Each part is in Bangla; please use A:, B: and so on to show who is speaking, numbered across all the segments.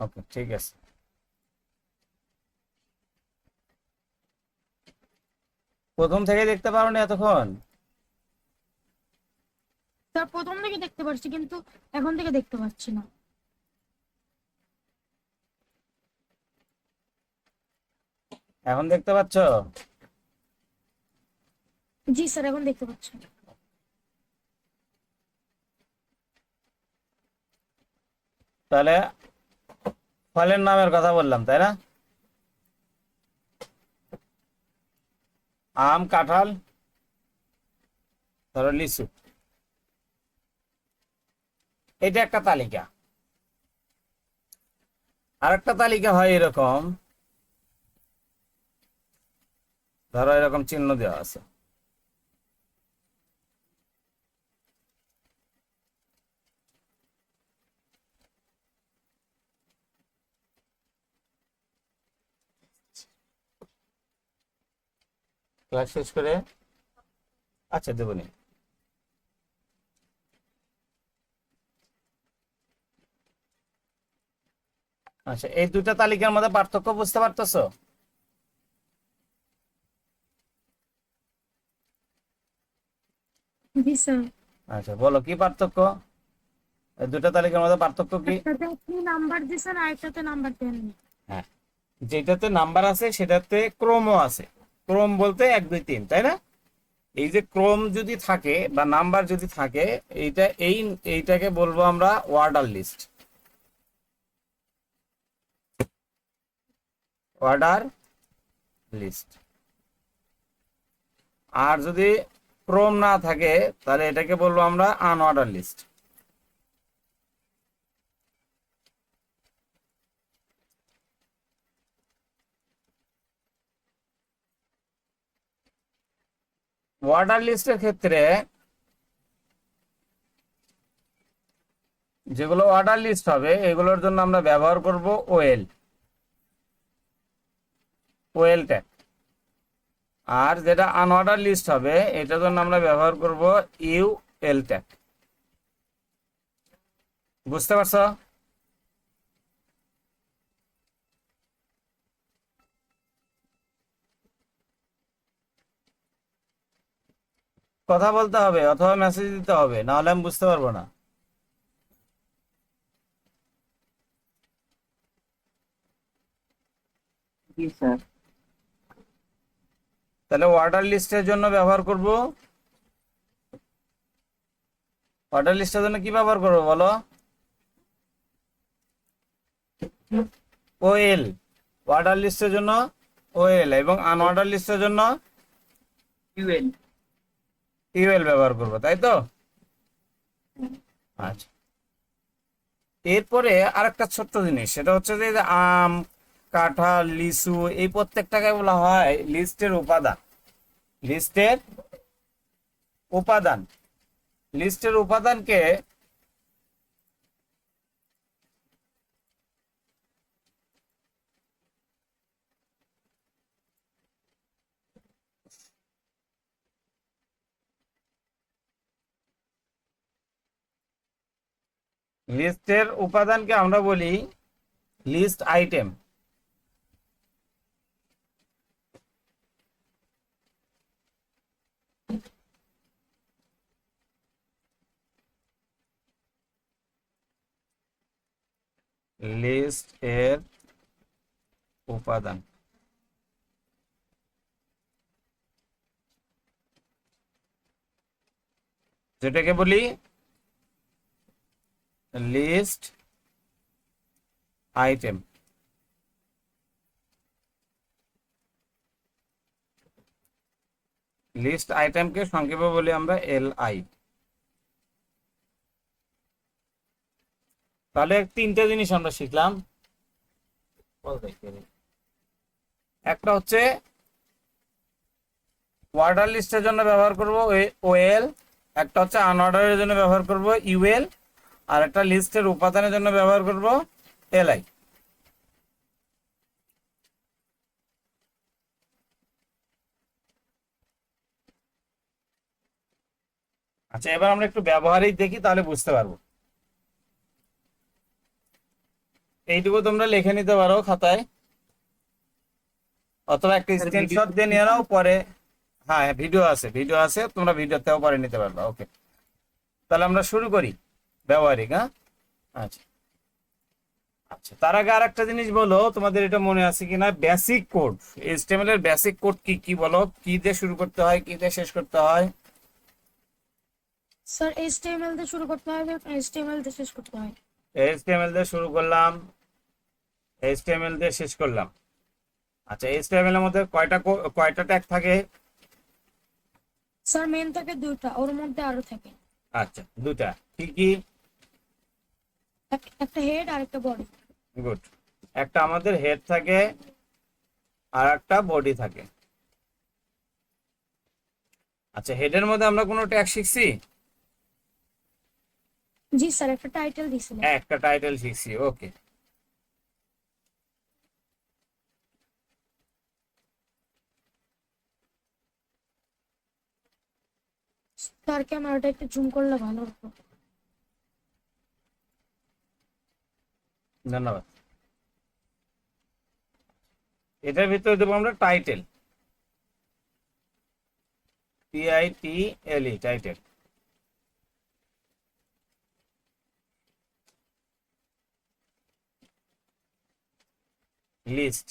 A: ওকে, ঠিক আছে। প্রথম থেকে দেখতে পারো না এতক্ষণ?
B: স্যার প্রথম থেকে দেখতে পাচ্ছি, কিন্তু এখন থেকে দেখতে পাচ্ছি না।
A: এখন দেখতে পাচ্ছ?
B: জি স্যার, এখন দেখতে পাচ্ছি।
A: তাহলে ফলের নামের কথা বললাম, তাই না? আম, কাঁঠাল, ধরো লিচু। এটা একটা তালিকা। আরেকটা তালিকা হয় এরকম, ধরো এরকম চিহ্ন দেওয়া আছে। ক্লাস শেষ করে আচ্ছা দেবনি। আচ্ছা, এই দুটা তালিকার মধ্যে পার্থক্য বুঝতে পারতেছো?
B: জি স্যার।
A: আচ্ছা, বলো কি পার্থক্য? এই দুটা তালিকার মধ্যে পার্থক্য কি?
B: একটাতে আপনি নাম্বার দিয়েছেন আর একটাতে নাম্বার দেননি।
A: হ্যাঁ, যেটাতে নাম্বার আছে সেটাতে ক্রমও আছে। ক্রম বলতে 1 2 3, তাই না? এই যে ক্রম যদি থাকে বা নাম্বার যদি থাকে, এইটাকে বলবো আমরা অর্ডার লিস্ট। Order list. আর যদি ক্রম না থাকে তাহলে এটাকে বলবো আমরা আনঅর্ডার লিস্ট। অর্ডার লিস্টের ক্ষেত্রে যেগুলো অর্ডার লিস্ট হবে এগুলোর জন্য আমরা ব্যবহার করব ওএল, ওএল ট্যাগ। আর যেটা আনঅর্ডার লিস্ট হবে এটার জন্য আমরা ব্যবহার করব ইউএল ট্যাগ। বুঝতে পারছো? কথা বলতে হবে অথবা মেসেজ দিতে হবে, না হলে আমি বুঝতে পারবো না।
C: জি স্যার।
A: তাহলে অর্ডার লিস্টের জন্য ব্যবহার করব, অর্ডার লিস্টের জন্য কি ব্যবহার করবো বলো? ওএল। অর্ডার লিস্টের জন্য ওএল এবং আনঅর্ডার লিস্টের জন্য
C: ইউএল।
A: ইউএল ব্যবহার করবো, তাই তো? আচ্ছা, এরপরে আরেকটা ছোট্ট জিনিস, সেটা হচ্ছে যে আম, কাঁঠাল, লিচু, এই প্রত্যেকটাকে বলা হয় লিস্টের উপাদান। লিস্টের উপাদান। লিস্টের উপাদানকে লিস্টের উপাদানকে আমরা বলি লিস্ট আইটেম। লিস্ট এর উপাদান, যেটাকে বলি লিস্ট আইটেম। লিস্ট আইটেমকে সংক্ষেপে বলি আমরা এলআই। তাহলে 3টে জিনিস আমরা শিখলাম। একটা হচ্ছে অর্ডার লিস্টের জন্য ব্যবহার করব ওএল, একটা হচ্ছে আনঅর্ডারের জন্য ব্যবহার করব ইউএল, আর একটা লিস্টের উপাদানের জন্য ব্যবহার করব এলআই। আচ্ছা, এবার আমরা একটু ব্যবহারিক দেখি, তাহলে বুঝতে পারবো। এইটুকু তোমরা লিখে নিতে পারো খাতায়, অথবা একটা
C: স্যার,
A: স্ক্রিনশট দিয়ে নিয়ে নাও পরে। হ্যাঁ, ভিডিও আছে, ভিডিও আছে, তোমরা ভিডিওতেও পরে নিতে পারবে। ওকে, তাহলে আমরা শুরু করি ব্যবহারিক। হ্যাঁ, আচ্ছা আচ্ছা, তার আগে আর একটা জিনিস বলো, তোমাদের এটা মনে আছে কিনা, বেসিক কোড, এইচটিএমএল এর বেসিক কোড কি কি বলো, কি দিয়ে শুরু করতে হয়, কি দিয়ে শেষ করতে হয়?
B: স্যার HTML দিয়ে শুরু করতে হবে, HTML দিয়ে শেষ করতে হয়।
A: এইচটিএমএল দিয়ে শুরু করলাম, এইচটিএমএল দিয়ে শেষ করলাম। আচ্ছা, এইচটিএমএল এর মধ্যে কয়টা ট্যাগ থাকে?
B: স্যার মেন থাকে দুইটা, ওর মধ্যে আরো থাকে
A: আচ্ছা, দুটা। কি কি?
B: একটা হেড আর একটা বডি।
A: গুড। একটা আমাদের হেড থাকে আর একটা বডি থাকে। আচ্ছা, হেডের মধ্যে আমরা কোনো ট্যাগ শিখছি?
B: জি স্যার, একটা টাইটেল দিছিলেন।
A: একটা টাইটেল শিখছি। ওকে,
B: স্যার ক্যামেরাটা একটু জুম করলে ভালো হতো।
A: ধন্যবাদ। এটার ভিতরে দেবো আমরা টাইটেল, TITLE, টাইটেল। লিস্ট,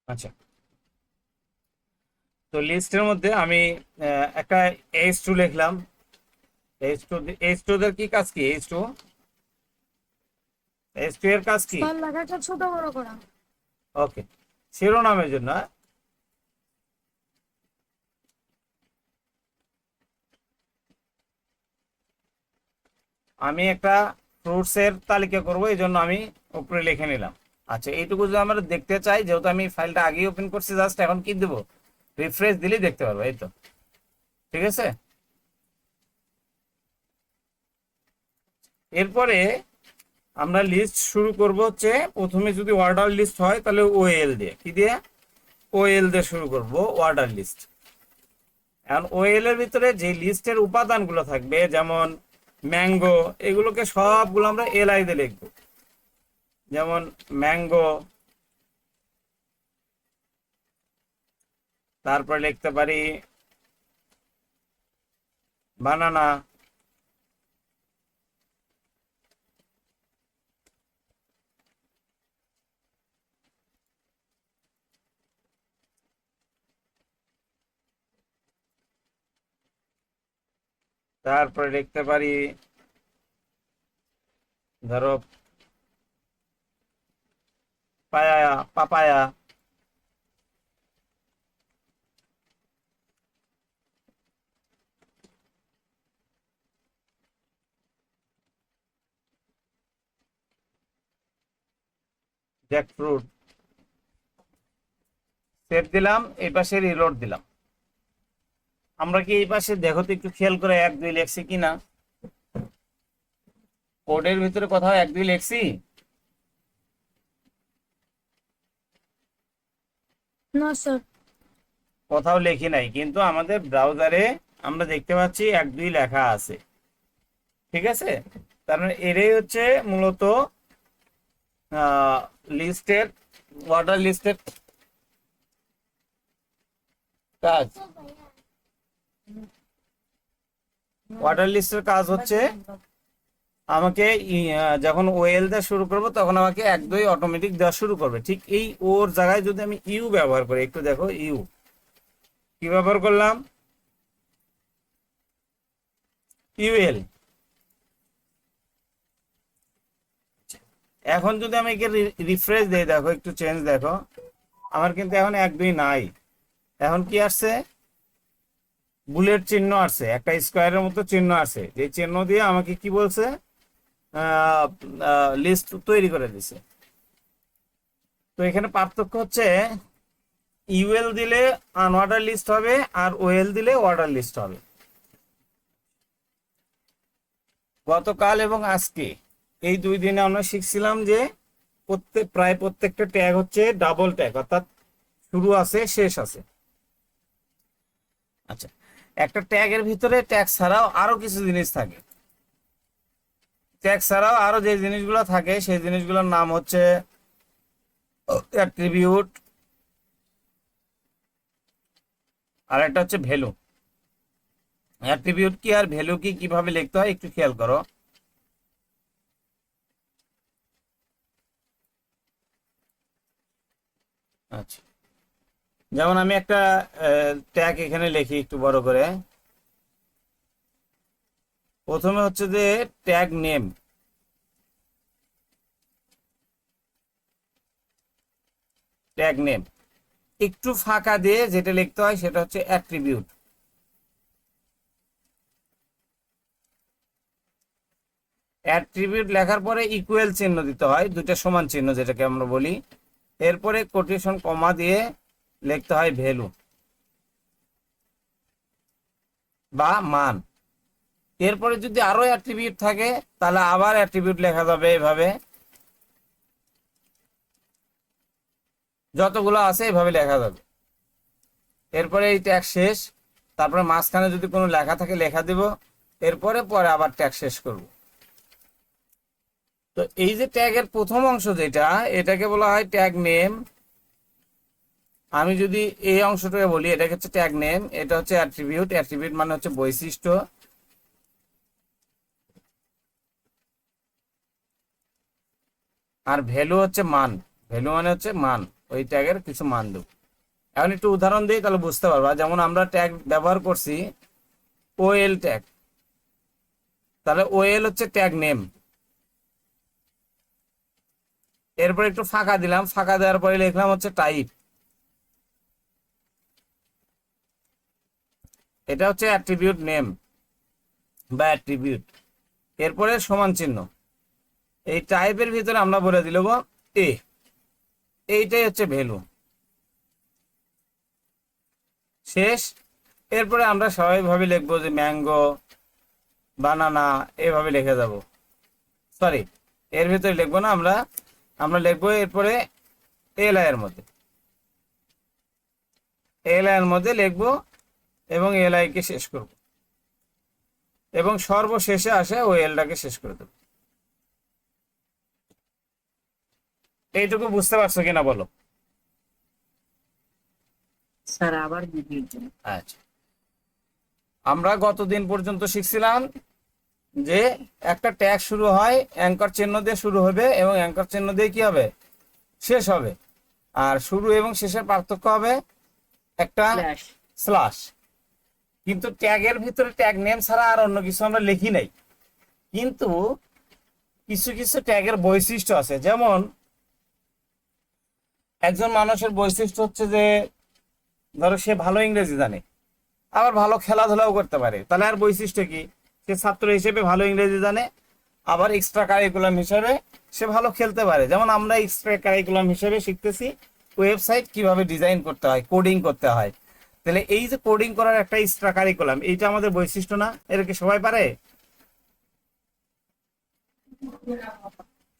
A: আচ্ছা। তো লিস্টের মধ্যে আমি একটা H2 লিখলাম। H2 এর কি কাজ, কি H2 এর কাজ কি?
B: স্যার লেখাটা ছোট বড় করা।
A: ওকে, শিরোনামের জন্য। আমি একটা ফ্রুটস এর তালিকা করব, এই জন্য আমি উপরে লিখে নিলাম। আচ্ছা, এইটুকু যদি আমরা দেখতে চাই, যেহেতু আমি ফাইলটা আগেই ওপেন করছি, জাস্ট এখন কি দেবো, রিফ্রেশ দিলেই দেখতে পারবো। এই তো, ঠিক আছে। এরপরে আমরা লিস্ট শুরু করব হচ্ছে, প্রথমে যদি অর্ডার লিস্ট হয় তাহলে OL দিয়ে, কি দিয়ে, OL দিয়ে শুরু করব অর্ডার লিস্ট। এখন OL এর ভিতরে যে লিস্টের উপাদানগুলো থাকবে, যেমন ম্যাঙ্গো, এগুলোকে সবগুলো আমরা LI দিয়ে লিখবো। যেমন ম্যাঙ্গো, তারপরে লিখতে পারি বানানা, তারপরে লিখতে পারি ধরো পাপায়া, জ্যাকফ্রুট। সেভ দিলাম, এই পাশে রিলোড দিলাম। আমরা কি এই পাশে দেখো তো একটু খেয়াল করে 1 2 লেখছি কিনা, কোডের ভিতরে কোথাও 1 2 লেখছি?
B: না স্যার।
A: কোথাও লেখি নাই, কিন্তু আমাদের ব্রাউজারে আমরা দেখতে পাচ্ছি 1 2 লেখা আছে। ঠিক আছে, তার মানে এটাই হচ্ছে মূলত লিস্টের, অর্ডার লিস্টের কাজ। অর্ডার লিস্টের কাজ হচ্ছে আমাকে যখন OL দেওয়া শুরু করব, তখন আমাকে 1 2 অটোমেটিক দেওয়া শুরু করবে। ঠিক এই ওর জায়গায় যদি আমি ইউ ব্যবহার করি, একটু দেখো ইউ কি ব্যবহার করলাম, UL। এখন যদি আমি একে রিফ্রেশ দেই, দেখো একটু চেঞ্জ দেখো, আমার কিন্তু এখন 1 2 নাই, এখন কি আসছে, বুলেট চিহ্ন আসছে, একটা স্কোয়ারের মতো চিহ্ন আসছে, যে চিহ্ন দিয়ে আমাকে কি বলছে, লিস্ট তৈরি করে দিছে। তো এখানে পার্থক্য হচ্ছে ইউএল দিলে আনঅর্ডার লিস্ট হবে আর ওএল দিলে অর্ডার লিস্ট হবে। গতকাল এবং আজকে এই 2 দিনে আমরা শিখছিলাম যে প্রায় প্রত্যেকটা ট্যাগ হচ্ছে ডাবল ট্যাগ, অর্থাৎ শুরু আছে শেষ আছে। আচ্ছা, একটা ট্যাগের ভিতরে ট্যাগ ছাড়াও আরো কিছু জিনিস থাকে। ট্যাগ ছাড়াও আরো যে জিনিসগুলো থাকে সেই জিনিসগুলোর নাম হচ্ছে অ্যাট্রিবিউট, আর একটা হচ্ছে ভ্যালু। অ্যাট্রিবিউট কি আর ভ্যালু কি কিভাবে লিখতে হয় একটু খেয়াল করো। আচ্ছা, যেমন আমি একটা ট্যাগ এখানে লিখি একটু বড় করে। প্রথমে হচ্ছে যে ট্যাগ নেম, ট্যাগ নেম একটু ফাঁকা দিয়ে যেটা লিখতে হয় সেটা হচ্ছে অ্যাট্রিবিউট। অ্যাট্রিবিউট লেখার পরে ইকুয়াল চিহ্ন দিতে হয়, দুইটা সমান চিহ্ন যেটাকে আমরা বলি। এরপরে কোটেশন কমা দিয়ে লিখতে হয় ভ্যালু বা মান। এরপরে যদি আরো অ্যাট্রিবিউট থাকে তাহলে আবার অ্যাট্রিবিউট লেখা যাবে এভাবে, যতগুলো আছে এভাবে লেখা যাবে। এরপরে এই ট্যাগ শেষ, তারপরে মাঝখানে যদি কোনো লেখা থাকে লেখা দিব, এরপরে পরে আবার ট্যাগ শেষ করব। তো এই যে ট্যাগের প্রথম অংশ যেটা, এটাকে বলা হয় ট্যাগ নেম। আমি যদি এই অংশটাকে বলি, এটাকে হচ্ছে ট্যাগ নেম, এটা হচ্ছে অ্যাট্রিবিউট। অ্যাট্রিবিউট মানে হচ্ছে বৈশিষ্ট্য, আর ভ্যালু হচ্ছে মান। ভ্যালু মানে হচ্ছে মান, ওই ট্যাগের কিছু মান দেব। এখন একটু উদাহরণ দিই তাহলে বুঝতে পারবা। যেমন আমরা ট্যাগ ব্যবহার করছি ওএল ট্যাগ, তাহলে ওএল হচ্ছে ট্যাগ নেম। এরপর একটু ফাঁকা দিলাম, ফাঁকা দেওয়ার পরে লিখলাম হচ্ছে টাইপ, এটা হচ্ছে অ্যাট্রিবিউট নেম বা অ্যাট্রিবিউট। এরপরে সমান চিহ্ন, এই টাইপের ভিতরে আমরা বলে দিল এইটাই হচ্ছে ভ্যালু, শেষ। এরপরে আমরা স্বাভাবিকভাবে লিখবো যে ম্যাঙ্গো, বানানা, এভাবে লিখে যাব। সরি, এর ভিতরে লিখবো না, আমরা আমরা লিখবো এরপরে এলআই এর মধ্যে, এলআই এর মধ্যে লিখবো এবং এলআই কে শেষ করব, এবং সর্বশেষে আসে ওই এলটাকে শেষ করে দেবো। এইটুকু বুঝতে পারছো কিনা বলো?
C: স্যার আবার বুঝিয়ে দিন।
A: আচ্ছা, আমরা গতদিন পর্যন্ত শিখছিলাম যে একটা ট্যাগ শুরু হয় অ্যাঙ্কর চিহ্ন দিয়ে শুরু হবে এবং অ্যাঙ্কর চিহ্ন দিয়ে কি হবে, শেষ হবে। আর শুরু এবং শেষের পার্থক্য হবে একটা
C: ফ্ল্যাশ।
A: স্ল্যাশ। কিন্তু ট্যাগের ভিতরে ট্যাগ নেম ছাড়া আর অন্য কিছু আমরা লিখি নাই। কিন্তু কিছু কিছু ট্যাগের বৈশিষ্ট্য আছে, যেমন একজন মানুষের বৈশিষ্ট্য হচ্ছে যে ধরো সে ভালো ইংরেজি জানে, আবার ভালো খেলাধুলাও করতে পারে, তাহলে আর বৈশিষ্ট্য কি, সে ছাত্র হিসেবে ভালো ইংরেজি জানে, আবার এক্সট্রা কারিকুলাম হিসেবে সে ভালো খেলতে পারে। যেমন আমরা এক্সট্রা কারিকুলাম হিসেবে শিখতেছি ওয়েবসাইট কিভাবে ডিজাইন করতে হয়, কোডিং করতে হয়। তাহলে এই যে কোডিং করার একটা এক্সট্রা কারিকুলাম, এইটা আমাদের বৈশিষ্ট্য না? এটা কি সবাই পারে?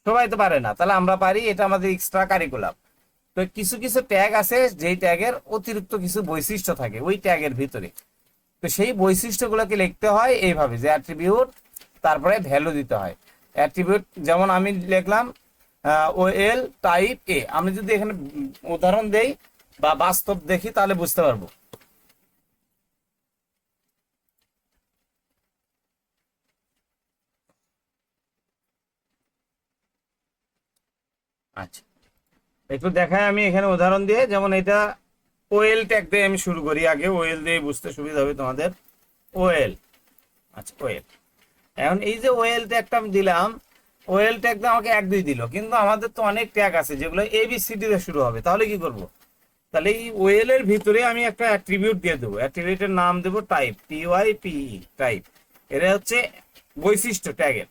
A: সবাই তো পারে না, তাহলে আমরা পারি, এটা আমাদের এক্সট্রা কারিকুলাম। তো কিছু কিছু ট্যাগ আছে যেই ট্যাগের অতিরিক্ত কিছু বৈশিষ্ট্য থাকে ওই ট্যাগের ভিতরে, তো সেই বৈশিষ্ট্যগুলোকে লিখতে হয় এইভাবে যে অ্যাট্রিবিউট, তারপরে ভ্যালু দিতে হয়। অ্যাট্রিবিউট যেমন আমি লিখলাম ওএল টাইপ এ, আমি যদি এখানে উদাহরণ দেই বা বাস্তব দেখি তাহলে বুঝতে পারবো। আচ্ছা, একটু দেখাই আমি এখানে উদাহরণ দিয়ে। যেমন এটা ওএল ট্যাগ দিয়ে আমি শুরু করি, আগে ওএল দিয়ে বুঝতে সুবিধা হবে তোমাদের। ওএল, আচ্ছা ওএল। এখন এই যে ওএল ট্যাগটা আমি দিলাম, ওএল ট্যাগ দিয়ে আমাকে 1 2 দিল, কিন্তু আমাদের তো অনেক ট্যাগ আছে যেগুলো ABCD দিয়ে শুরু হবে। তাহলে কি করব? তাহলে এই ওএল এর ভিতরে আমি একটা অ্যাট্রিবিউট দিয়ে দেবো। অ্যাট্রিবিউটের নাম দেবো টাইপ, TYPE টাইপ। এটা হচ্ছে বৈশিষ্ট্য ট্যাগের।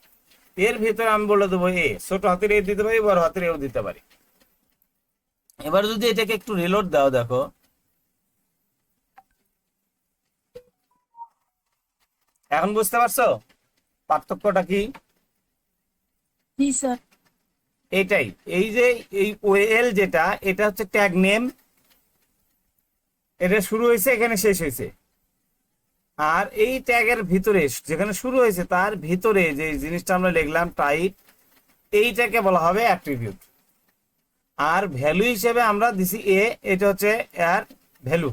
A: এর ভিতরে আমি বলে দেবো এ, ছোট হাতের এ দিতে পারি, বড় হাতের এও দিতে পারি। এবার যদি এটাকে একটু রিলোড দাও, দেখো এখন বুঝতে পারছো পার্থক্যটা কি?
B: জি স্যার।
A: এটাই, এই যে এই ওএল যেটা, এটা হচ্ছে ট্যাগ নেম, এটা শুরু হয়েছে এখানে শেষ হয়েছে। আর এই ট্যাগের ভিতরে যেখানে শুরু হয়েছে তার ভিতরে যে জিনিসটা আমরা লিখলাম টাইপ, এইটাকে বলা হবে অ্যাট্রিবিউট। আর ভ্যালু হিসেবে আমরা দিছি এ, এটা হচ্ছে এর ভ্যালু।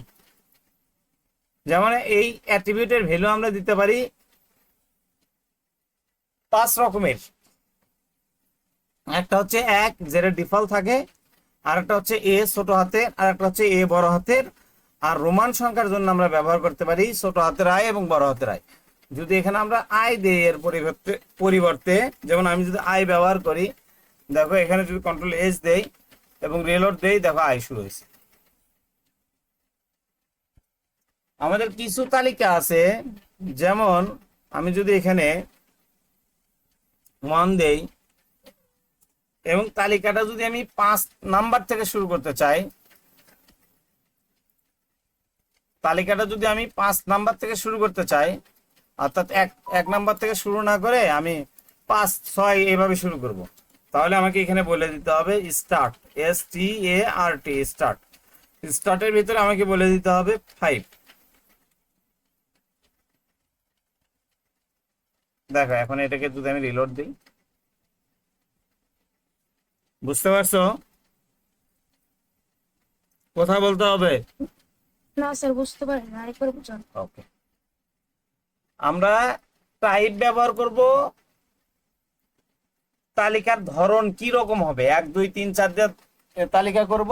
A: যেমন এই অ্যাট্রিবিউটের ভ্যালু আমরা দিতে পারি 5 রকমের। একটা হচ্ছে 1 যেটা ডিফল্ট থাকে, আর একটা হচ্ছে এ ছোট হাতের, আর একটা হচ্ছে এ বড় হাতের। আর রোমান সংখ্যার জন্য আমরা ব্যবহার করতে পারি ছোট হাতের আই এবং বড় হাতের আই। যদি এখানে আমরা আই দেই এর পরিবর্তে, যেমন আমি যদি আই ব্যবহার করি, দেখো এখানে যদি Ctrl+S দেই এবং রিলোড দেই, দেখো আই শুরু হয়েছে। আমাদের কিছু তালিকা আছে, যেমন আমি যদি এখানে 1 দেই এবং তালিকাটা যদি আমি 5 নাম্বার থেকে শুরু করতে চাই, তালিকাটা যদি আমি 5 নাম্বার থেকে শুরু করতে চাই, অর্থাৎ এক নাম্বার থেকে শুরু না করে আমি 5 6 এইভাবে শুরু করব, তাহলে আমাকে এখানে বলে দিতে হবে স্টার্ট, START স্টার্ট। স্টার্টের ভিতরে আমাকে বলে দিতে হবে 5। দেখো এখন এটাকে যদি আমি রিলোড দিই, বুঝতে পারছো কথা বলতে হবে?
B: না স্যার, বুঝতে পারি না, আরেকবার বুঝান।
A: ওকে, আমরা টাইপ ব্যবহার করব। তালিকার ধরন কি রকম হবে, 1 2 3 4 দিয়ে তালিকা করব,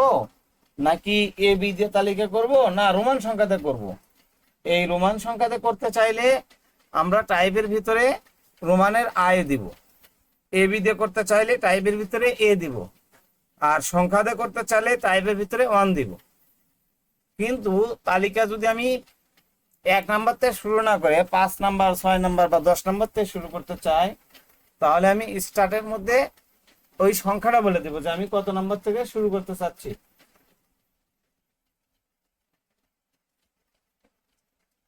A: নাকি AB দিয়ে তালিকা করব, না রোমান সংখ্যাতে করব? এই রোমান সংখ্যাতে করতে চাইলে আমরা টাইপের ভিতরে রোমানের আই দিব, AB দিয়ে করতে চাইলে টাইপের ভিতরে এ দিব, আর সংখ্যাতে করতে চাইলে টাইপের ভিতরে 1 দিব। কিন্তু তালিকা যদি আমি 1 নাম্বার থেকে শুরু না করে 5 নাম্বার 6 নাম্বার বা 10 নাম্বার থেকে শুরু করতে চাই, তাহলে আমি স্টার্টের মধ্যে ওই সংখ্যাটা বলে দেবো যে আমি কত নাম্বার থেকে শুরু করতে চাচ্ছি।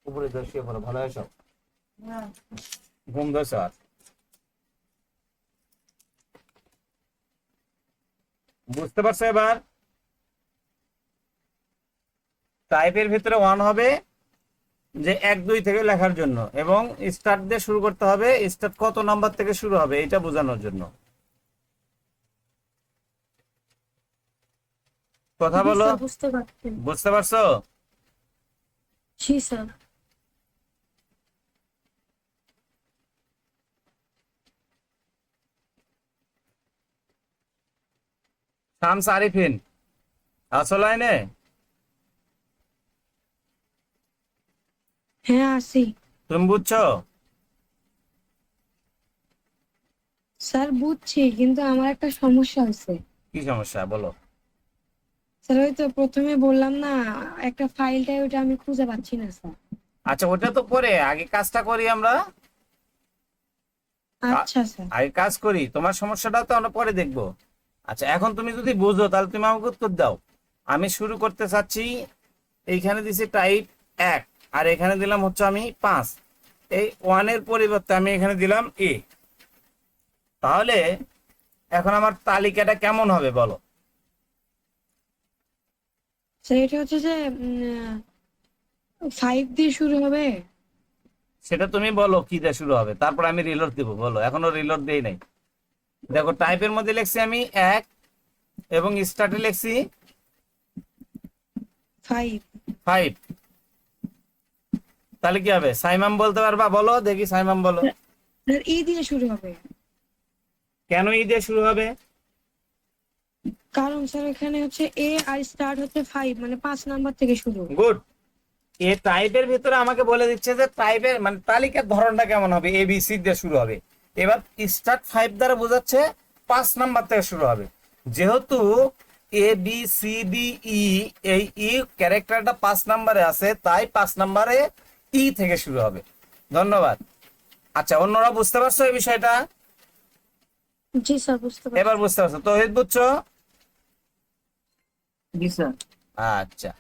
A: উপরে শুয়ে পড়ো, ভালো হয়েছ? ঘুম ধরছ? আর বুঝতে পারছো এবার? টাইপের ভিতরে 1 হবে যে 1 2 থেকে লেখার জন্য, এবং স্টার্ট দিয়ে শুরু করতে হবে, স্টার্ট কত নাম্বার থেকে শুরু হবে এটা বোঝানোর জন্য। কথা
B: জি
A: বলো,
B: স্যার, বুঝতে পারছি।
A: বুঝতে পারছো?
B: জি স্যার।
A: শামস আরিফিন আসো লাইনে?
B: হ্যাঁ আসি।
A: তুমি বুঝছো?
B: স্যার বুঝছি, কিন্তু আমার একটা সমস্যা হয়েছে।
A: কি সমস্যা বলো?
B: স্যার ওই তো প্রথমে বললাম না, একটা ফাইলটাই ওটা আমি খুঁজে পাচ্ছি না স্যার।
A: আচ্ছা ওটা তো পরে, আগে কাজটা করি আমরা।
B: আচ্ছা স্যার।
A: আগে কাজ করি, তোমার সমস্যাটা তো আমরা পরে দেখবো। আচ্ছা এখন তুমি যদি বুঝো তাহলে তুমি আমাকে উত্তর দাও। আমি শুরু করতে চাচ্ছি, এইখানে দিছি টাইপ 1, আর এখানে দিলাম হচ্ছে আমি 5। এই 1 এর পরিবর্তে আমি এখানে দিলাম এ। তাহলে এখন আমার তালিকাটা কেমন হবে বলো?
B: স্যার এটা হচ্ছে যে 5 দিয়ে শুরু হবে।
A: সেটা তুমি বলো কি দিয়ে শুরু হবে, তারপর আমি রিলোড দিব। বলো, এখনো রিলোড দেই নাই। দেখো টাইপের মধ্যে লিখছি আমি 1 এবং স্টার্টে লিখছি 5। তাহলে কি হবে? সাইমাম বলতে পারবা? বলো দেখি, সাইমাম বলো।
B: স্যার ই দিয়ে শুরু হবে।
A: কেন ই দিয়ে শুরু হবে?
B: কারণ স্যার এখানে হচ্ছে এ আর স্টার্ট হচ্ছে 5, মানে 5 নাম্বার থেকে শুরু।
A: গুড। এ টাইপের ভিতরে আমাকে বলে দিচ্ছে যে টাইপের মানে তালিকার ধরনটা কেমন হবে, ABC দিয়ে শুরু হবে। এবার স্টার্ট 5 দ্বারা বোঝাচ্ছে 5 নাম্বার থেকে শুরু হবে, যেহেতু A B C D E, এই ই ক্যারেক্টারটা 5 নাম্বারে আছে, তাই 5 নাম্বারে ই থেকে শুরু হবে। ধন্যবাদ। আচ্ছা, অন্যরা বুঝতে পারছো এই বিষয়টা?
B: জি স্যার, বুঝতে পারছি।
A: এবার বুঝতে পারছো? তৌহিদ বুঝছো?
C: জি স্যার।
A: আচ্ছা,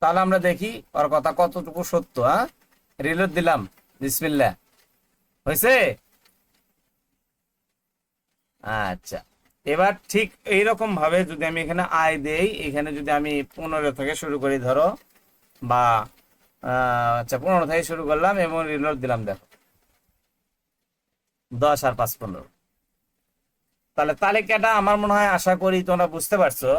A: তাহলে আমরা দেখি ওর কথা কতটুকু সত্য। হ্যাঁ, রিলোড দিলাম, বিসমিল্লাহ। হয়েছে? আচ্ছা, এবার ঠিক এইরকম ভাবে যদি আমি এখানে আয় দেই, এখানে যদি আমি 15 থেকে শুরু করি ধরো, বা আচ্ছা 15 থেকে শুরু করলাম এবং রিলোড দিলাম, দেখো 10 আর 5 15। তাহলে তালিকাটা আমার মনে হয়, আশা করি তোমরা বুঝতে পারছো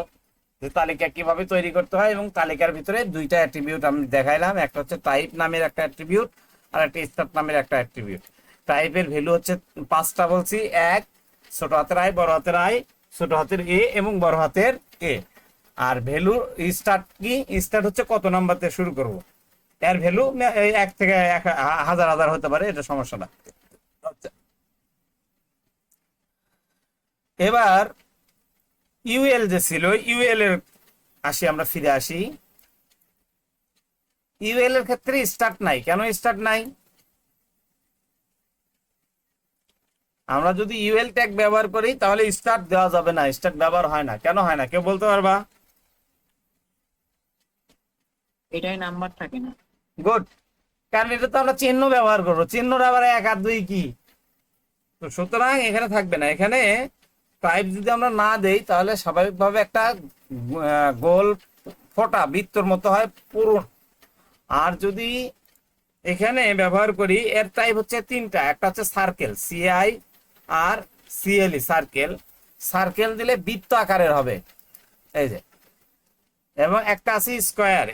A: যে তালিকা কিভাবে তৈরি করতে হয়, এবং তালিকার ভিতরে দুইটা অ্যাট্রিবিউট আমি দেখাইলাম, একটা হচ্ছে টাইপ নামের একটা অ্যাট্রিবিউট আর একটা স্টার্ট নামের একটা অ্যাট্রিবিউট। টাইপের ভ্যালু হচ্ছে 5টা বলছি, 1 ছোট হাতের আই, বড় হাতের আই, ছোট হাতের এ এবং বড় হাতের এ। আর ভ্যালু স্টার্ট কি? স্টার্ট হচ্ছে কত নাম্বার থেকে শুরু করব, এর ভ্যালু 1 থেকে 1000 1000 হতে পারে, এটা সমস্যা না। আচ্ছা, এবার ইউএল যে ছিল, ইউএল এর আমরা ফিরে আসি। ইউএল এর ক্ষেত্রে স্টার্ট নাই। কেন স্টার্ট নাই? আমরা যদি ইউএল ট্যাগ ব্যবহার করি তাহলে স্টার্ট দেওয়া যাবে না, স্টার্ট ব্যবহার হয় না। কেন হয় না, কেউ বলতে পারবা?
C: এটাই নাম্বার থাকে না।
A: গুড, কারণ এটা তো আমরা চিহ্ন ব্যবহার করবো, চিহ্নটা আবার 1 আর 2 কি, তো সুতরাং এখানে থাকবে না। এখানে টাইপ যদি আমরা না দেই তাহলে স্বাভাবিকভাবে একটা গোল ফোঁটা বৃত্তর মতো হয় পূরণ। আর যদি এখানে ব্যবহার করি, এর টাইপ হচ্ছে 3টা। একটা হচ্ছে সার্কেল, সিআই আর সিএলই, সার্কেল। সার্কেল দিলে বৃত্ত আকারের হবে, এই যে। এবং একটা আছে স্কোয়ার,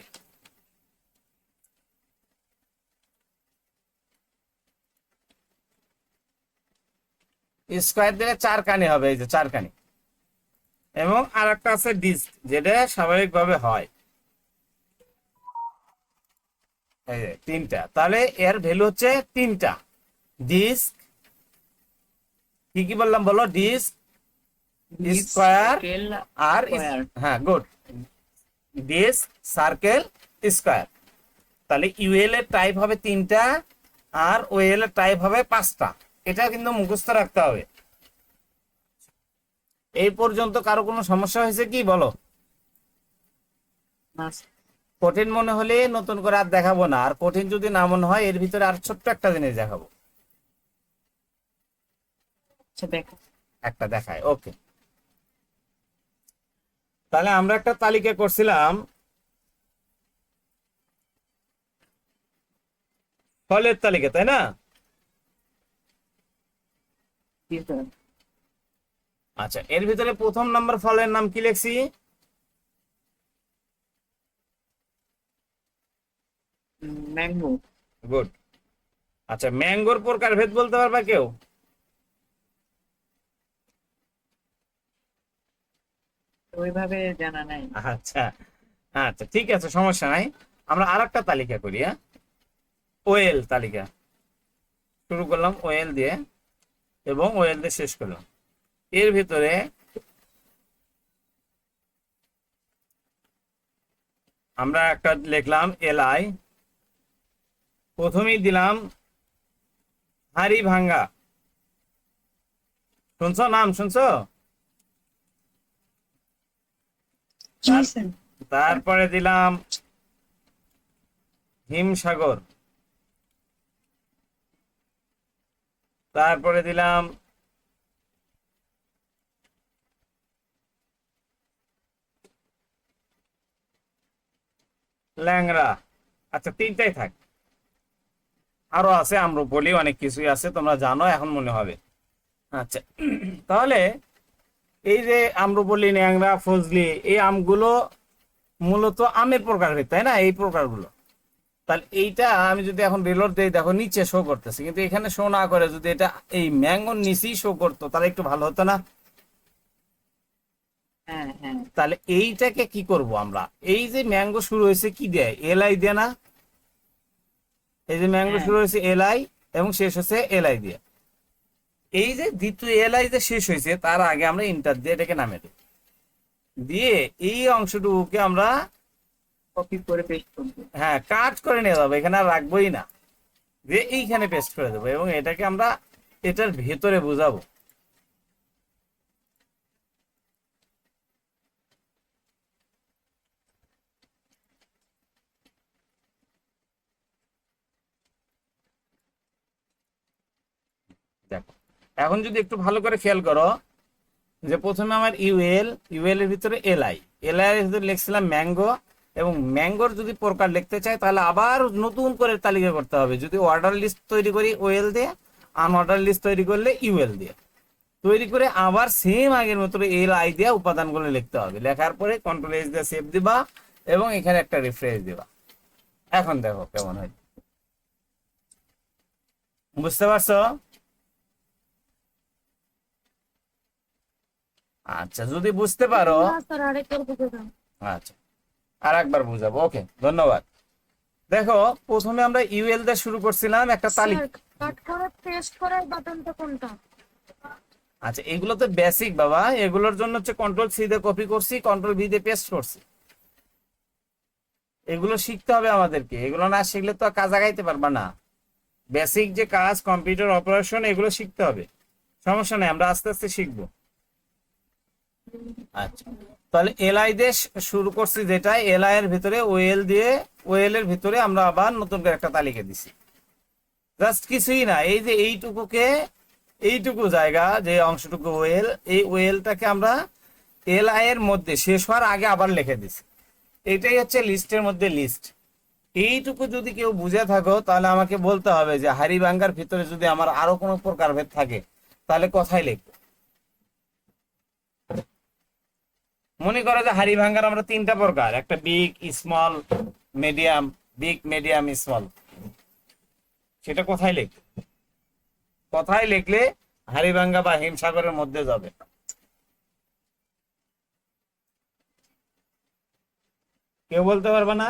A: স্কোয়ার দিলে 4 কানি হবে, এই যে 4 কানি। এবং আর একটা আছে ডিস্ক, যেটা স্বাভাবিকভাবে হয়, এই যে 3টা। তাহলে এর ভ্যালু হচ্ছে 3টা। ডিস্ক কি কি বললাম বলো? ডিস্ক, স্কোয়ার
C: স্কেল
A: আর
C: স্কোয়ার।
A: হ্যাঁ, গুড, ডিস্ক সার্কেল স্কোয়ার। তাহলে ইউএল এর টাইপ হবে 3টা আর ওএল এর টাইপ হবে 5টা। এটা কিন্তু মুখস্থ রাখতে হবে। এই পর্যন্ত কারো কোনো সমস্যা হয়েছে কি বলো?
C: না,
A: কঠিন মনে হলে নতুন করে আর দেখাবো না, আর কঠিন যদি না মনে হয় এর ভিতরে আর ছোট্ট একটা জিনিস দেখাবো।
C: আচ্ছা দেখো।
A: একটা দেখায়, ওকে। তাহলে আমরা একটা তালিকা করছিলাম ফলের তালিকা, তাই না?
C: জি স্যার।
A: আচ্ছা, এর ভিতরে প্রথম নাম্বার ফলের নাম কি লিখছি?
C: ম্যাঙ্গো।
A: গুড। আচ্ছা, ম্যাঙ্গোর প্রকারভেদ বলতে পারবা কেউ?
C: ওইভাবে জানা নাই।
A: আচ্ছা আচ্ছা, ঠিক আছে, সমস্যা নাই। আমরা আর একটা তালিকা করি। হ্যাঁ, ওয়েল তালিকা শুরু করলাম ওয়েল দিয়ে এবং ওয়েল দিয়ে শেষ করলাম। এর ভিতরে আমরা একটা লিখলাম এলআই, প্রথমেই দিলাম হাড়ি ভাঙ্গা। শুনছো? নাম শুনছো?
B: জি স্যার।
A: তারপরে দিলাম হিমসাগর, তারপরে দিলাম ল্যাংড়া। আচ্ছা, 3টাই থাক, আরো আছে আম্রপলি, অনেক কিছুই আছে, তোমরা জানো, এখন মনে হবে। আচ্ছা, তাহলে এই যে আম্রপলি, ন্যাংরা, ফজলি, এই আমগুলো মূলত আমের প্রকারভেদ, তাই না? এই প্রকারগুলো। তাহলে এইটা আমি যদি এখন রিলোড দেই, দেখো নিচে শো করতেছে, কিন্তু এখানে শো না করে যদি এটা এই ম্যাঙ্গোর নিচেই শো করতো তাহলে একটু ভালো হতো না?
C: হ্যাঁ হ্যাঁ।
A: তাহলে এইটাকে কি করব আমরা? এই যে ম্যাঙ্গো শুরু হয়েছে কি দিয়ে? এলআই দিয়ে না? এই যে ম্যাঙ্গো
C: হ্যাঁ।
A: শুরু হয়েছে এলআই এবং শেষ হচ্ছে এলআই দিয়ে। এই যে দ্বিতীয় এলআই যে শেষ হয়েছে তার আগে আমরা ইন্টার দিয়ে এটাকে নামে দিই, দিয়ে এই অংশটুকুকে আমরা
C: কপি করে পেস্ট করবো।
A: হ্যাঁ কাট করে নিয়ে যাবো, এখানে আর রাখবোই না, দিয়ে এইখানে পেস্ট করে দেবো এবং এটাকে আমরা এটার ভেতরে বোঝাবো। দেখো এখন যদি একটু ভালো করে খেয়াল করো যে প্রথমে আমার ইউএল এর ভিতরে এলআই এর ভিতরে লিখছিলাম ম্যাঙ্গো, এবং ম্যাঙ্গোর যদি প্রকার লিখতে চাই তাহলে আবার নতুন করে তালিকা করতে হবে। যদি অর্ডার লিস্ট তৈরি করি ওএল দিয়ে, আনঅর্ডার লিস্ট তৈরি করলে ইউএল দিয়ে, তৈরি করে আবার সেম আগের মতো এলআই দিয়ে উপাদানগুলো লিখতে হবে। লেখার পরে কন্ট্রোল এস দিয়ে সেভ দিবা এবং এখানে একটা রিফ্রেশ দিবা। এখন দেখো কেমন হয়, বুঝতে পারছো? আচ্ছা যদি বুঝতে পারো,
B: স্যার আরেকবার বুঝান।
A: আচ্ছা আর একবার বুঝাবো। ওকে ধন্যবাদ। দেখো প্রথমে আমরা ইউএল দিয়ে শুরু করছিলাম একটা তালিকা।
B: কাট করে পেস্ট করার বাটনটা কোনটা?
A: আচ্ছা এগুলো তো বেসিক বাবা, এগুলোর জন্য হচ্ছে কন্ট্রোল সি দিয়ে কপি করছি, কন্ট্রোল ভি দিয়ে পেস্ট করছি। এগুলো শিখতে হবে আমাদেরকে, এগুলো না শিখলে তো কাজ আগাইতে পারবা না। বেসিক যে কাজ কম্পিউটার অপারেশন এগুলো শিখতে হবে, সমস্যা নেই, আমরা আস্তে আস্তে শিখবো। আচ্ছা তাহলে এলআই দিয়ে শুরু করছি, যেটা এলআই এর ভিতরে ওএল দিয়ে, ওএল এর ভিতরে আমরা আবার নতুন করে একটা তালিকা দিছি। জাস্ট কিছুই না, এই যে এইটুকু জায়গা যে অংশটুকু ওএল, এই ওএলটাকে আমরা এলআই এর মধ্যে শেষ হওয়ার আগে আবার লিখে দিছি। এটাই হচ্ছে লিস্টের মধ্যে লিস্ট। এইটুকু যদি কেউ বুঝে থাকো তাহলে আমাকে বলতে হবে যে হাড়িভাঙ্গার ভিতরে যদি আমার আরো কোনো প্রকারভেদ থাকে তাহলে কোথায় লিখবো। মনে করো যে হাড়িভাঙ্গার আমরা তিনটা প্রকার, একটা big, small, medium, big, medium, small, সেটা কোথায় লিখবে? কোথায় লিখলে হাড়িভাঙ্গা বা হিমসাগরের মধ্যে যাবে? কেউ বলতে পারবে না?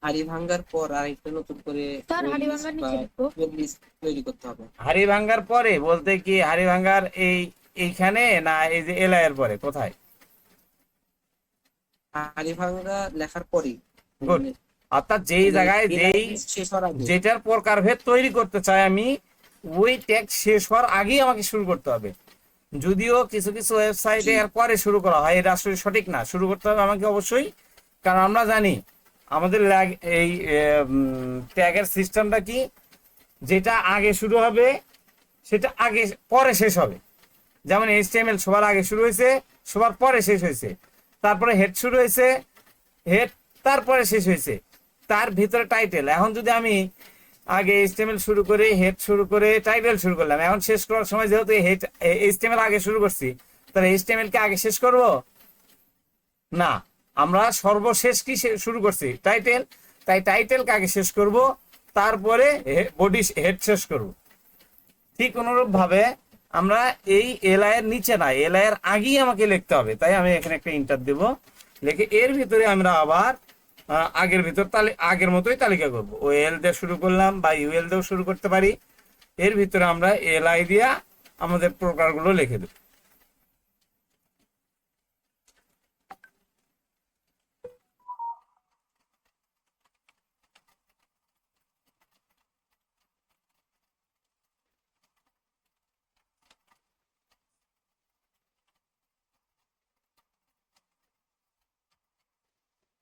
D: হাড়ি ভাঙ্গার পর আরেকটা নতুন করে
B: স্যার হাড়িভাঙ্গার নিচে লিখবো।
D: লিস্ট তৈরি করতে হবে।
A: হাড়িভাঙ্গার পরে বলতে কি হাড়িভাঙ্গার এইখানে না এই যে এলআই এর পরে কোথায়?
D: হাড়ি ভাঙ্গা লেখার পরেই
A: গুড। অর্থাৎ যেই জায়গায় যেই
D: শেষ হওয়ার আগে
A: যেটার প্রকারভেদ তৈরি করতে চাই আমি, ওই ট্যাগ শেষ হওয়ার আগেই আমাকে শুরু করতে হবে। যদিও কিছু কিছু ওয়েবসাইটে এর পরে শুরু করা হয়, এটা আসলে সঠিক না, শুরু করতে হবে আমাকে অবশ্যই। কারণ আমরা জানি আমাদের এই ট্যাগের সিস্টেমটা কি, যেটা আগে শুরু হবে সেটা আগে পরে শেষ হবে। যেমন HTML সবার আগে শুরু হয়েছে, সবার পরে শেষ হয়েছে। তারপরে হেড শুরু হয়েছে, হেড তারপরে শেষ হয়েছে, তার ভিতরে টাইটেল। এখন যদি আমি আগে HTML শুরু করে, হেড শুরু করে, টাইটেল শুরু করলাম, এখন শেষ করার সময় যেহেতু হেড HTML আগে শুরু করছি, তাহলে HTML কে আগে শেষ করব না, আমরা সর্বশেষ কি শুরু করছি? টাইটেল। তাই টাইটেলকে আগে শেষ করব, তারপরে বডি হেড শেষ করব। ঠিক অনুরূপ ভাবে আমরা এই এলআই এর নিচে না, এলআই এর আগেই আমাকে লিখতে হবে। তাই আমি এখানে একটা ইন্টার দেব, লিখে এর ভিতরে আমরা আবার আগের ভিতর আগের মতোই তালিকা করব। ওএল দিয়ে শুরু করলাম বা ইউএল দিয়েও শুরু করতে পারি। এর ভিতরে আমরা এলআই দিয়া আমাদের প্রকারগুলো লিখে দেব।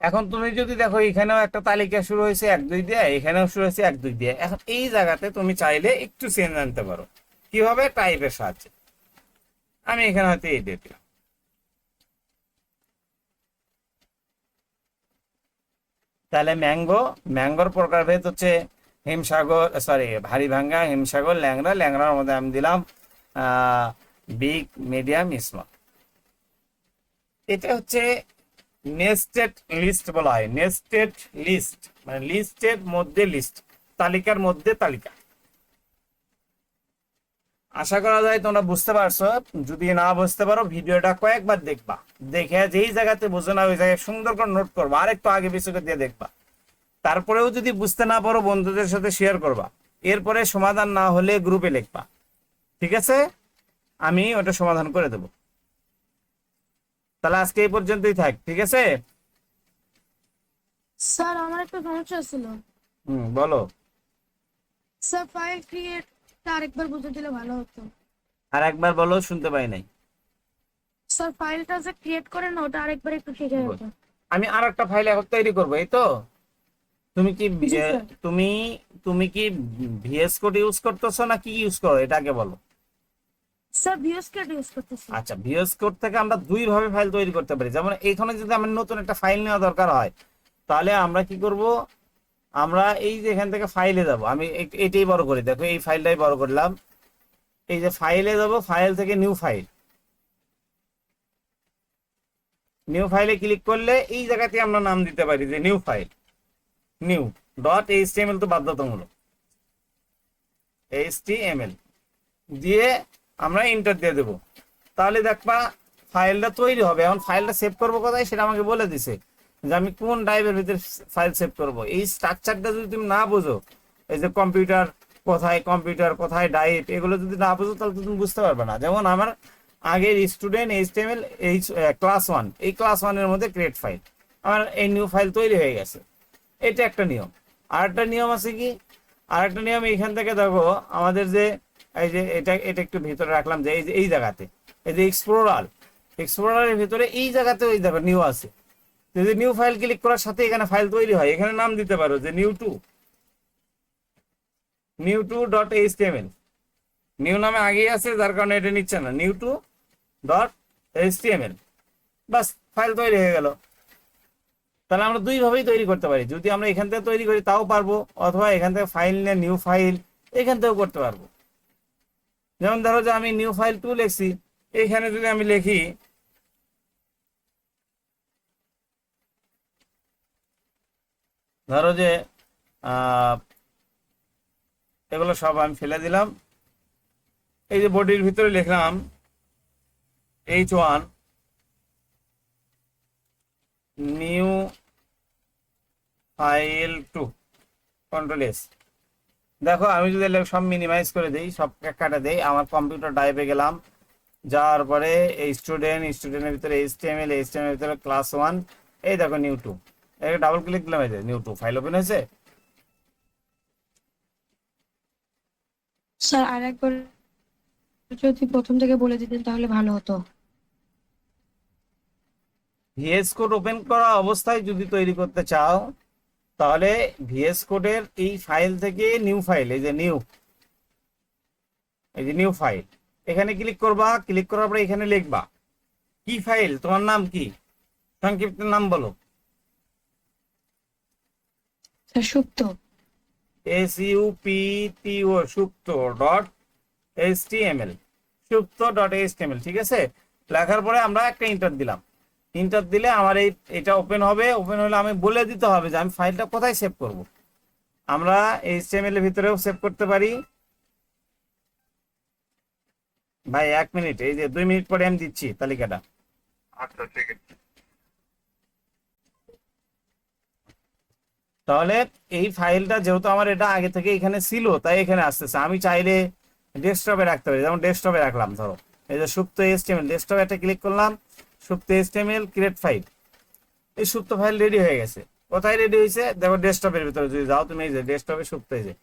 A: এখন তুমি যদি দেখো এখানেও একটা তালিকা শুরু হয়েছে 1 2 দিয়ে, এখানেও শুরু হয়েছে 1 2 দিয়ে। এখন এই জায়গাতে তুমি চাইলে একটু চেঞ্জ আনতে পারো। কিভাবে? টাইপের সাহায্যে। আমি এখানে হয়তো এই দিয়ে দিলাম। তাহলে ম্যাঙ্গোর প্রকারভেদ হচ্ছে হিমসাগর, সরি হাড়িভাঙ্গা, হিমসাগর, ল্যাংড়া। ল্যাংড়ার মধ্যে আমি দিলাম বিগ, মিডিয়াম, স্মল। এটা হচ্ছে নেস্টেড লিস্ট বলা হয়। নেস্টেড লিস্ট মানে লিস্টের মধ্যে লিস্ট, তালিকার মধ্যে তালিকা। আশা করা যায় তোমরা বুঝতে পারছো। যদি না বুঝতে পারো ভিডিওটা কয়েকবার দেখবা, দেখে যেই জায়গাতে বুঝো না ওই জায়গায় সুন্দর করে নোট করবা, আর একটু আগে পিছনে দিয়ে দেখবা। তারপরেও যদি বুঝতে না পারো বন্ধুদের সাথে শেয়ার করবা। এরপরে সমাধান না হলে গ্রুপে লিখবা। ঠিক আছে, আমি ওটা সমাধান করে দেব। তাহলে আজকে এই পর্যন্তই থাক, ঠিক আছে?
E: স্যার আমার একটা সমস্যা ছিল।
A: বলো।
E: স্যার ফাইল ক্রিয়েট আরেকবার বুঝে দিলে ভালো হতো।
A: আর একবার বলো, শুনতে পাই নাই।
E: স্যার ফাইলটা যে ক্রিয়েট করে না ওটা আরেকবার একটু শিখে
A: বল।
E: হতো।
A: আমি আর একটা ফাইল এখন তৈরি করবো, এই তো? তুমি কি
E: জি, স্যার।
A: তুমি তুমি কি ভিএস কোড ইউজ করতেছো না কি ইউজ করো, এটা আগে বলো।
E: স্যার ভিএস কোড ইউজ করতেছি।
A: আচ্ছা, ভিএস কোড থেকে আমরা দুই ভাবে ফাইল তৈরি করতে পারি। যেমন এখানে যদি আমার নতুন একটা ফাইল নেওয়া দরকার হয়, তাহলে আমরা কি করব, আমরা এই যে এখান থেকে ফাইলে যাব, আমি এটাই বড় করি, দেখো এই ফাইলটাই বড় করলাম। এই যে ফাইলে যাব, ফাইল থেকে নিউ ফাইল, নিউ ফাইলে ক্লিক করলে এই জায়গাতে আমরা নাম দিতে পারি যে new file, new dot HTML, তো বাধ্যতামূলক এইচটিএমএল দিয়ে আমরা এন্টার দিয়ে দেবো। তাহলে দেখবা ফাইলটা তৈরি হবে। এখন ফাইলটা সেভ করবো কোথায় সেটা আমাকে বলে দিছে, যে আমি কোন ড্রাইভের ভিতরে ফাইল সেভ করব। এই স্ট্রাকচারটা যদি তুমি না বুঝো, এই যে কম্পিউটার কোথায় ড্রাইভ, এগুলো যদি না বুঝো তাহলে তো তুমি বুঝতে পারবে না। যেমন আমার আগের স্টুডেন্ট এইচটিএমএল ক্লাস 1, এই ক্লাস 1 এর মধ্যে ক্রিয়েট ফাইল, আমার এই নিউ ফাইল তৈরি হয়ে গেছে। এটা একটা নিয়ম। আর একটা নিয়ম আছে কি, আর একটা নিয়ম এইখান থেকে দেখো, আমাদের যে এই যে এটা একটু ভিতরে রাখলাম, যে এই যে এই জায়গাতে এই যে এক্সপ্লোরারের ভিতরে এই জায়গাতে ওই দেখো নিউ আছে। যদি নিউ ফাইল ক্লিক করার সাথে এখানে ফাইল তৈরি হয়, এখানে নাম দিতে পারো যে নিউ2 ডট এইচটিএমএল। নিউ নামে আগেই আছে, যার কারণে এটা নিচ্ছে না, নিউ2 ডট এইচটিএমএল। বাস, ফাইল তৈরি হয়ে গেল। তাহলে আমরা দুই ভাবেই তৈরি করতে পারি। যদি আমরা এখান থেকে তৈরি করি তাও পারবো, অথবা এখান থেকে ফাইল নিয়ে নিউ ফাইল এখান থেকেও করতে পারবো। যেমন ধরো যে আমি নিউ ফাইল 2 লিখছি, এখানে যদি আমি লিখি ধরো যে এগুলো সব আমি ফেলে দিলাম, এই যে বডির ভিতরে লিখলাম H1 new file 2, control S. দেখো আমি যদি সব মিনিমাইজ করে দিই, সব কাটা দেই, আমার কম্পিউটার ড্রাইভে গেলাম, যাওয়ার পরে এই স্টুডেন্টের ভিতরে এইচটিএমএল ভিতরে ক্লাস 1, এই দেখো নিউ2, এটাকে ডাবল ক্লিক দিলাম, এই যে নিউ2 ফাইল ওপেন হয়েছে।
B: স্যার আরেকবার যদি প্রথম থেকে বলে দিতেন তাহলে ভালো হতো।
A: ভিএস কোড ওপেন করা অবস্থায় যদি তৈরি করতে চাও, তাহলে ভিএস কোডের এই ফাইল থেকে নিউ ফাইল, এই যে নিউ ফাইল, এখানে ক্লিক করবা। ক্লিক করার পরে এখানে লিখবা কি ফাইল, তোমার নাম কি, সংক্ষিপ্ত নাম বলো।
B: স্যার সুপ্ত।
A: SUPTO, সুপ্ত ডট এইচটিএমএল, সুপ্ত ডট এইচটিএমএল, ঠিক আছে? লেখার পরে আমরা একটা ইন্টার দিলাম। ইন্টার দিলে আমার এটা ওপেন হবে। ওপেন হলে আমি বলে দিতে হবে যে আমি ফাইলটা কোথায় সেভ করব। আমরা এইচটিএমএল এর ভিতরেও সেভ করতে পারি। ভাই 1 মিনিট, এই যে 2 মিনিট পরে আমি দিচ্ছি তালিকাটা।
F: আচ্ছা ঠিক আছে।
A: তাহলে এই ফাইলটা যেহেতু আমার এটা আগে থেকে এখানে ছিল, তাই এখানে আসতেছে। আমি চাইলে ডেস্কটপে রাখতে পারি, যেমন ডেস্কটপে রাখলাম। ধরো এই যে সুপ্ত এইচটিএমএল, ডেস্কটপে একটা ক্লিক করলাম, সুপ্ত এইচটিএমএল ক্রিয়েট ফাইল, এই সুপ্ত ফাইল রেডি হয়ে গেছে। কোথায় রেডি হয়েছে দেখো, ডেস্কটপের ভিতরে যদি যাও তুমি, এই যে ডেস্কটপে সুপ্ত, এই যে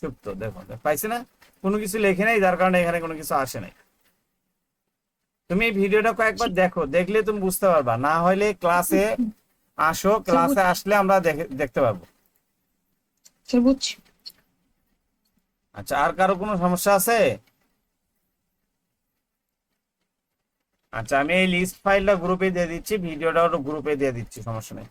A: সুপ্ত, দেখো পাইছে না? কোনো কিছু লেখে নাই, যার কারণে এখানে কোনো কিছু আসে নাই। তুমি এই ভিডিওটা কয়েকবার দেখো, দেখলে তুমি বুঝতে পারবা। না হলে ক্লাসে আসো, ক্লাসে আসলে আমরা দেখতে পারবো।
B: স্যার বুঝছি।
A: আচ্ছা, আর কারো কোনো সমস্যা আছে? আচ্ছা, আমি এই লিস্ট ফাইলটা গ্রুপে দিয়ে দিচ্ছি, ভিডিওটাও গ্রুপে দিয়ে দিচ্ছি, সমস্যা নেই।